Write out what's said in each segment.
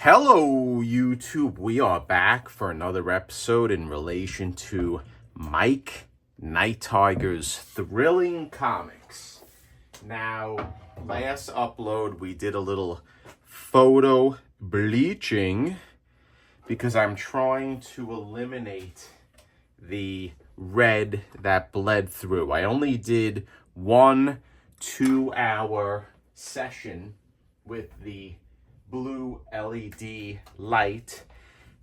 Hello, YouTube. We are back for another episode in relation to Mike Night Tiger's Thrilling Comics. Now, last upload, we did a little photo bleaching because I'm trying to eliminate the red that bled through. I only did 1 2-hour session with the blue LED light,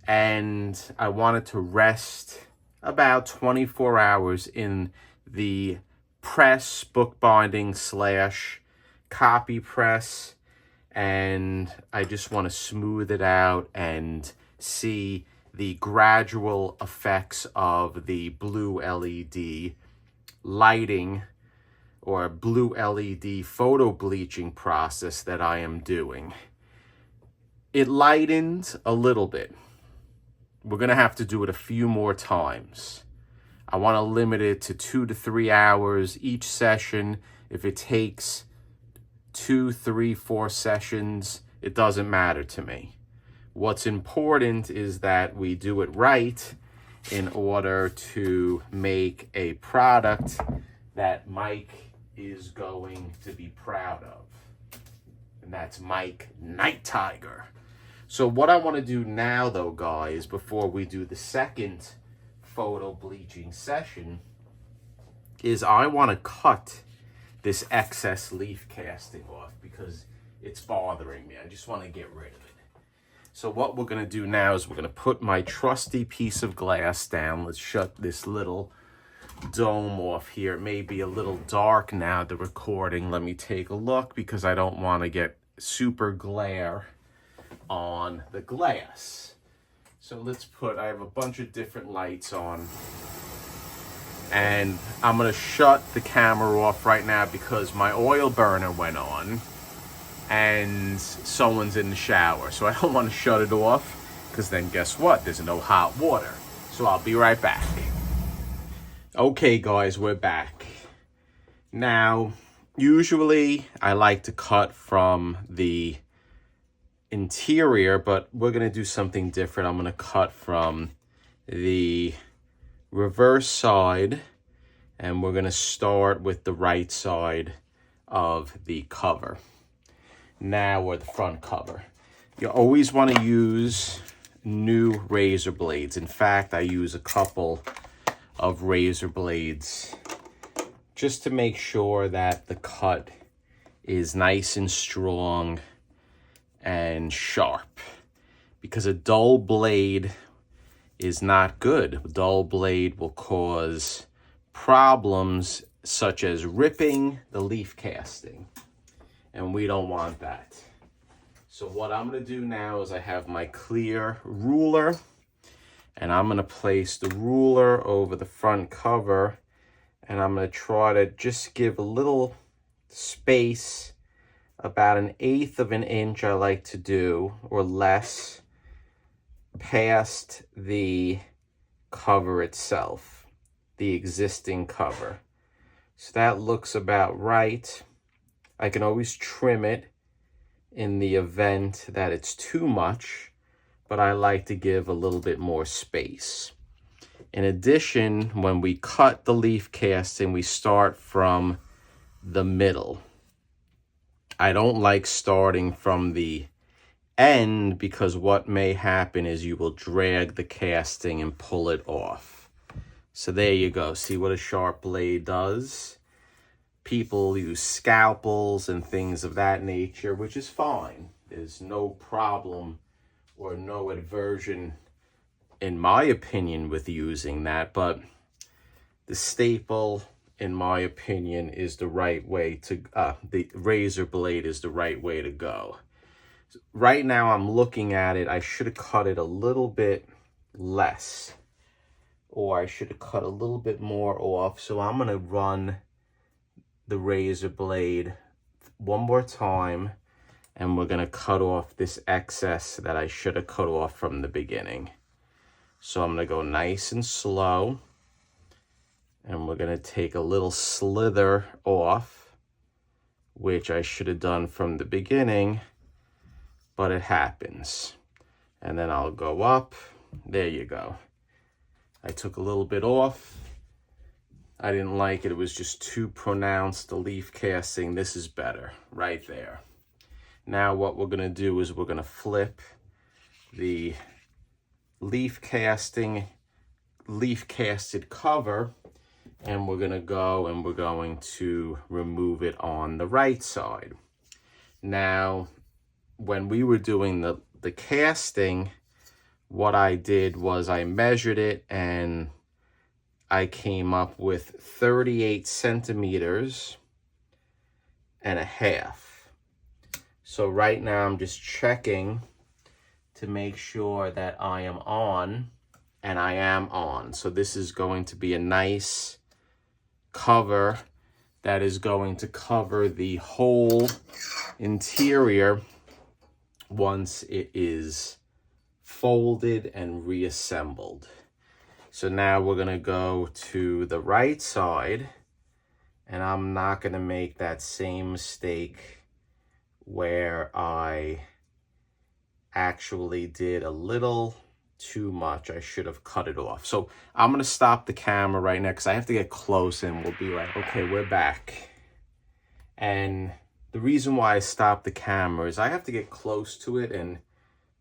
and I wanted to rest about 24 hours in the press bookbinding / copy press, and I just want to smooth it out and see the gradual effects of the blue LED lighting or blue LED photo bleaching process that I am doing. It lightened a little bit. We're going to have to do it a few more times. I want to limit it to 2 to 3 hours each session. If it takes 2, 3, 4 sessions, it doesn't matter to me. What's important is that we do it right in order to make a product that Mike is going to be proud of. And that's Mike Night Tiger. So what I want to do now, though, guys, before we do the second photo bleaching session, is I want to cut this excess leaf casting off because it's bothering me. I just want to get rid of it. So what we're going to do now is we're going to put my trusty piece of glass down. Let's shut this little dome off here. It may be a little dark now, the recording. Let me take a look because I don't want to get super glare on the glass. So let's I have a bunch of different lights on, and I'm going to shut the camera off right now because my oil burner went on and someone's in the shower. So I don't want to shut it off because then guess what? There's no hot water. So I'll be right back. Okay, guys, we're back. Now, usually I like to cut from the interior, but we're going to do something different. I'm going to cut from the reverse side, and we're going to start with the right side of the cover now, or the front cover. You always want to use new razor blades. In fact, I use a couple of razor blades just to make sure that the cut is nice and strong and sharp, because a dull blade is not good. A dull blade will cause problems such as ripping the leaf casting, and we don't want that. So what I'm going to do now is I have my clear ruler, and I'm going to place the ruler over the front cover, and I'm going to try to just give a little space, about 1/8 of an inch I like to do, or less, past the cover itself, the existing cover. So that looks about right. I can always trim it in the event that it's too much, but I like to give a little bit more space. In addition, when we cut the leaf casting, we start from the middle. I don't like starting from the end because what may happen is you will drag the casting and pull it off. So there you go. See what a sharp blade does? People use scalpels and things of that nature, which is fine. There's no problem or no aversion, in my opinion, with using that, but the staple, in my opinion, is the right way to, the razor blade is the right way to go. Right now I'm looking at it, I should have cut it a little bit less, or I should have cut a little bit more off. So I'm going to run the razor blade one more time, and we're going to cut off this excess that I should have cut off from the beginning. So I'm going to go nice and slow, and we're going to take a little slither off, which I should have done from the beginning, but it happens. and then I'll go up. There you go. I took a little bit off. I didn't like it. It was just too pronounced, the leaf casting. This is better right there. Now what we're gonna do is we're gonna flip the leaf casted cover, and we're gonna go and we're going to remove it on the right side. Now, when we were doing the casting, what I did was I measured it and I came up with 38 centimeters and a half. So right now I'm just checking to make sure that I am on, and I am on. So this is going to be a nice cover that is going to cover the whole interior once it is folded and reassembled. So now we're gonna go to the right side, and I'm not gonna make that same mistake where I actually did a little too much. I should have cut it off. So I'm gonna stop the camera right now because I have to get close, and we'll be right. Okay, we're back. And the reason why I stopped the camera is I have to get close to it, and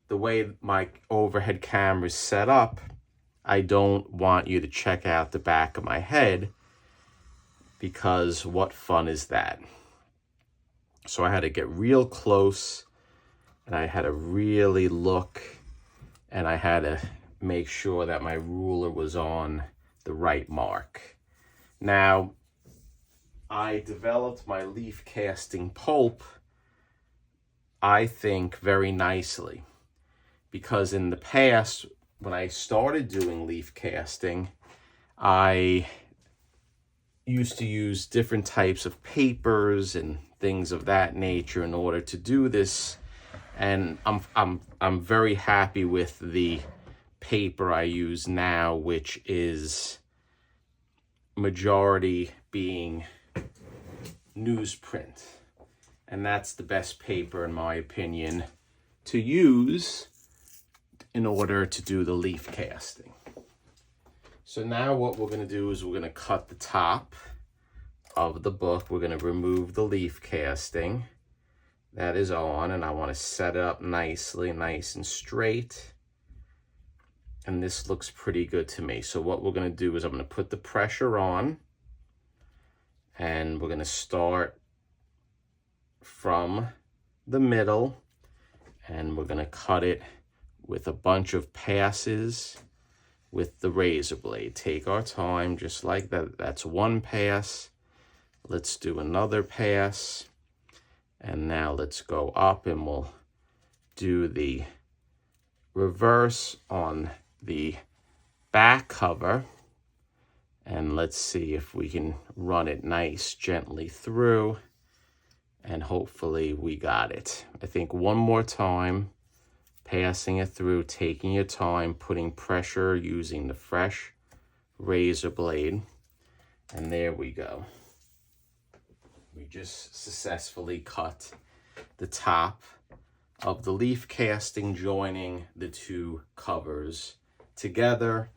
the way my overhead camera is set up, I don't want you to check out the back of my head, because what fun is that? So I had to get real close, and I had to really look, and I had to make sure that my ruler was on the right mark. Now, I developed my leaf casting pulp, I think, very nicely, because in the past, when I started doing leaf casting, I used to use different types of papers and things of that nature in order to do this. And I'm very happy with the paper I use now, which is majority being newsprint. And that's the best paper, in my opinion, to use in order to do the leaf casting. So now what we're gonna do is we're gonna cut the top of the book. We're gonna remove the leaf casting. That is on, and I wanna set it up nicely, nice and straight. And this looks pretty good to me. So what we're gonna do is I'm gonna put the pressure on, and we're gonna start from the middle, and we're gonna cut it with a bunch of passes with the razor blade. Take our time, just like that. That's one pass. Let's do another pass. And now let's go up, and we'll do the reverse on the back cover. And let's see if we can run it nice, gently through. And hopefully we got it. I think one more time, passing it through, taking your time, putting pressure, using the fresh razor blade. And there we go. We just successfully cut the top of the leaf casting, joining the two covers together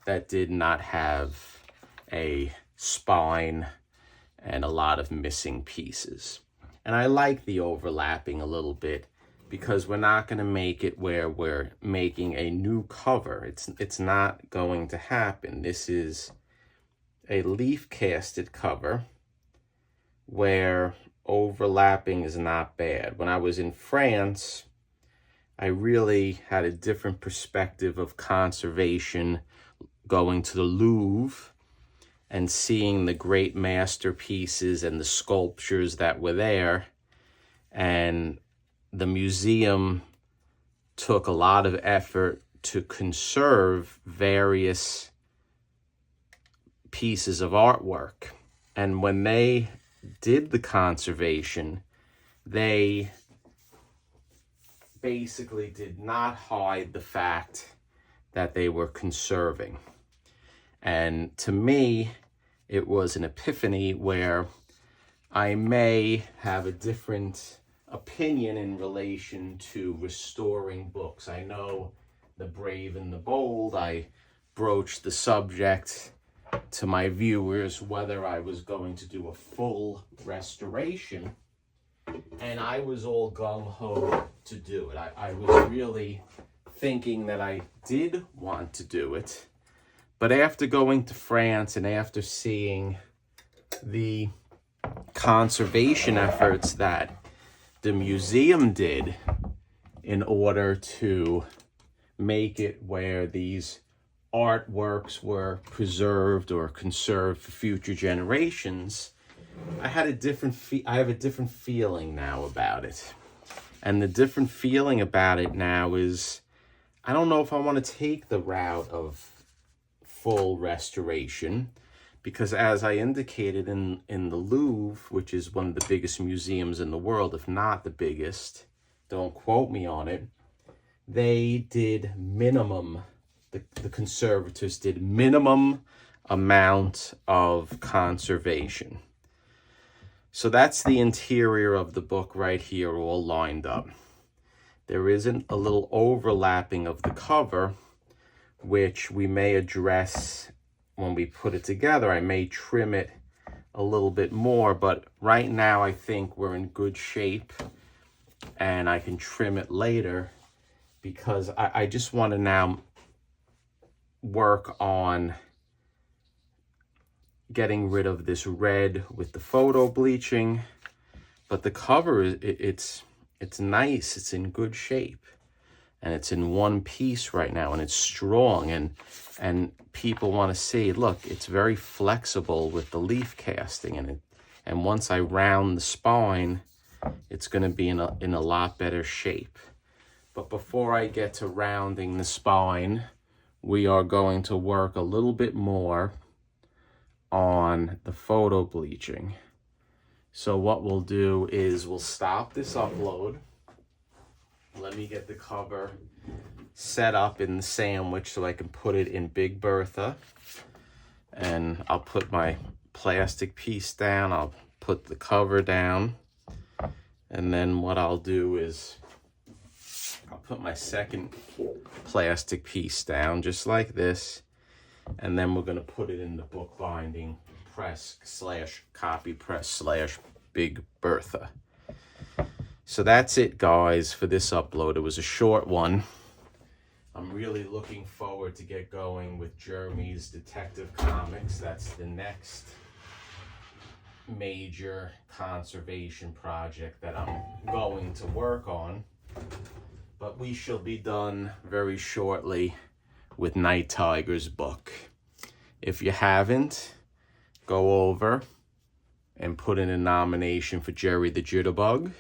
that did not have a spine and a lot of missing pieces. And I like the overlapping a little bit, because we're not going to make it where we're making a new cover. It's not going to happen. This is a leaf casted cover where overlapping is not bad. When I was in France, I really had a different perspective of conservation, going to the Louvre and seeing the great masterpieces and the sculptures that were there. And the museum took a lot of effort to conserve various pieces of artwork. And when they did the conservation, they basically did not hide the fact that they were conserving. And to me, it was an epiphany where I may have a different opinion in relation to restoring books. I know The Brave and the Bold, I broached the subject to my viewers whether I was going to do a full restoration, and I was all gung-ho to do it. I was really thinking that I did want to do it, but after going to France and after seeing the conservation efforts that the museum did in order to make it where these artworks were preserved or conserved for future generations, I have a different feeling now about it. And the different feeling about it now is, I don't know if I want to take the route of full restoration, because as I indicated in the Louvre, which is one of the biggest museums in the world, if not the biggest, don't quote me on it, they did minimum, the conservators did minimum amount of conservation. So that's the interior of the book right here, all lined up. There isn't a little overlapping of the cover, which we may address when we put it together. I may trim it a little bit more, but right now I think we're in good shape, and I can trim it later because I just want to now work on getting rid of this red with the photo bleaching. But the cover, it's nice, it's in good shape, and it's in one piece right now, and it's strong, and people want to see, look, it's very flexible with the leaf casting in it, and once I round the spine, it's going to be in a lot better shape. But before I get to rounding the spine, we are going to work a little bit more on the photo bleaching. So what we'll do is we'll stop this upload. Let me get the cover set up in the sandwich so I can put it in Big Bertha. And I'll put my plastic piece down. I'll put the cover down. And then what I'll do is I'll put my second plastic piece down just like this. And then we're going to put it in the book binding press / copy press / Big Bertha. So that's it, guys, for this upload. It was a short one. I'm really looking forward to get going with Jeremy's Detective Comics. That's the next major conservation project that I'm going to work on. But we shall be done very shortly with Night Tiger's book. If you haven't, go over and put in a nomination for Jerry the Jitterbug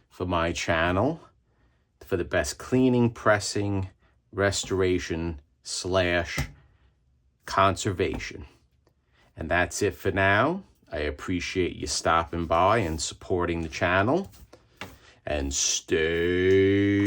for my channel for the best cleaning, pressing, restoration / conservation. And that's it for now. I appreciate you stopping by and supporting the channel. And stay